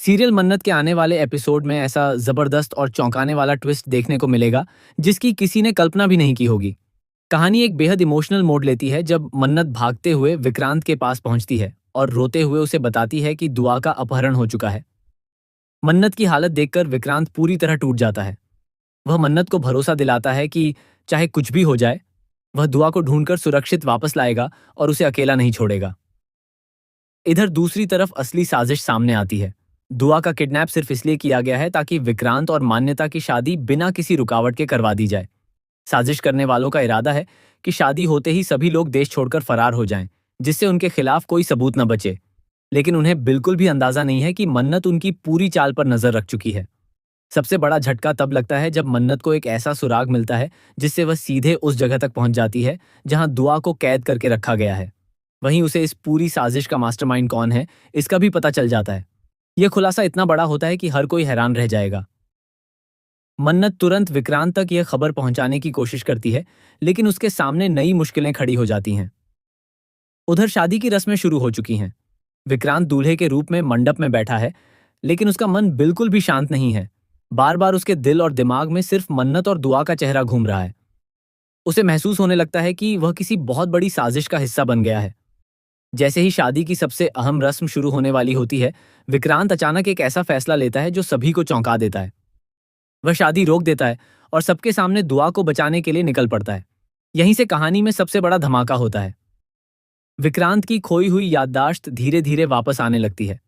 Serial मन्नत के आने वाले एपिसोड में ऐसा जबरदस्त और चौंकाने वाला ट्विस्ट देखने को मिलेगा जिसकी किसी ने कल्पना भी नहीं की होगी। कहानी एक बेहद इमोशनल मोड़ लेती है जब मन्नत भागते हुए विक्रांत के पास पहुंचती है और रोते हुए उसे बताती है कि दुआ का अपहरण हो चुका है। मन्नत की हालत देखकर विक्रांत पूरी तरह टूट जाता है। वह मन्नत को भरोसा दिलाता है कि चाहे कुछ भी हो जाए, वह दुआ को ढूंढकर सुरक्षित वापस लाएगा और उसे अकेला नहीं छोड़ेगा। इधर दूसरी तरफ असली साजिश सामने आती है। दुआ का किडनैप सिर्फ इसलिए किया गया है ताकि विक्रांत और मान्यता की शादी बिना किसी रुकावट के करवा दी जाए। साजिश करने वालों का इरादा है कि शादी होते ही सभी लोग देश छोड़कर फरार हो जाएं, जिससे उनके खिलाफ कोई सबूत न बचे। लेकिन उन्हें बिल्कुल भी अंदाजा नहीं है कि मन्नत उनकी पूरी चाल पर नजर रख चुकी है। सबसे बड़ा झटका तब लगता है जब मन्नत को एक ऐसा सुराग मिलता है जिससे वह सीधे उस जगह तक पहुंच जाती है जहां दुआ को कैद करके रखा गया है। वहीं उसे इस पूरी साजिश का मास्टरमाइंड कौन है, इसका भी पता चल जाता है। यह खुलासा इतना बड़ा होता है कि हर कोई हैरान रह जाएगा। मन्नत तुरंत विक्रांत तक यह खबर पहुंचाने की कोशिश करती है, लेकिन उसके सामने नई मुश्किलें खड़ी हो जाती हैं। उधर शादी की रस्में शुरू हो चुकी हैं। विक्रांत दूल्हे के रूप में मंडप में बैठा है, लेकिन उसका मन बिल्कुल भी शांत नहीं है। बार बार उसके दिल और दिमाग में सिर्फ मन्नत और दुआ का चेहरा घूम रहा है। उसे महसूस होने लगता है कि वह किसी बहुत बड़ी साजिश का हिस्सा बन गया है। जैसे ही शादी की सबसे अहम रस्म शुरू होने वाली होती है, विक्रांत अचानक एक ऐसा फैसला लेता है जो सभी को चौंका देता है। वह शादी रोक देता है और सबके सामने दुआ को बचाने के लिए निकल पड़ता है। यहीं से कहानी में सबसे बड़ा धमाका होता है। विक्रांत की खोई हुई याददाश्त धीरे धीरे वापस आने लगती है।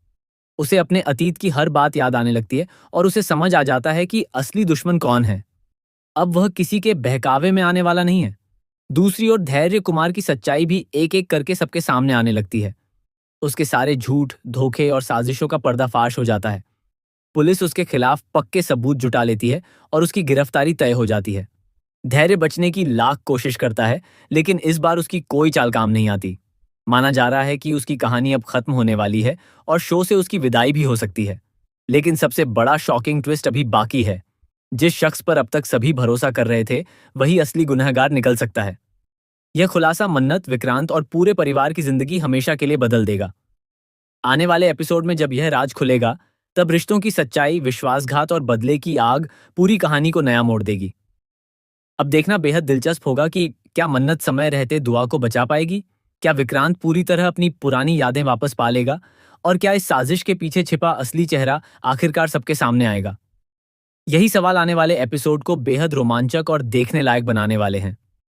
उसे अपने अतीत की हर बात याद आने लगती है और उसे समझ आ जाता है कि असली दुश्मन कौन है। अब वह किसी के बहकावे में आने वाला नहीं है। दूसरी ओर धैर्य कुमार की सच्चाई भी एक एक करके सबके सामने आने लगती है। उसके सारे झूठ, धोखे और साजिशों का पर्दाफाश हो जाता है। पुलिस उसके खिलाफ पक्के सबूत जुटा लेती है और उसकी गिरफ्तारी तय हो जाती है। धैर्य बचने की लाख कोशिश करता है, लेकिन इस बार उसकी कोई चाल काम नहीं आती। माना जा रहा है कि उसकी कहानी अब खत्म होने वाली है और शो से उसकी विदाई भी हो सकती है। लेकिन सबसे बड़ा शॉकिंग ट्विस्ट अभी बाकी है। जिस शख्स पर अब तक सभी भरोसा कर रहे थे, वही असली गुनहगार निकल सकता है। यह खुलासा मन्नत, विक्रांत और पूरे परिवार की जिंदगी हमेशा के लिए बदल देगा। आने वाले एपिसोड में जब यह राज खुलेगा, तब रिश्तों की सच्चाई, विश्वासघात और बदले की आग पूरी कहानी को नया मोड़ देगी। अब देखना बेहद दिलचस्प होगा कि क्या मन्नत समय रहते दुआ को बचा पाएगी, क्या विक्रांत पूरी तरह अपनी पुरानी यादें वापस पा लेगा, और क्या इस साजिश के पीछे छिपा असली चेहरा आखिरकार सबके सामने आएगा। यही सवाल आने वाले एपिसोड को बेहद रोमांचक और देखने लायक बनाने वाले हैं।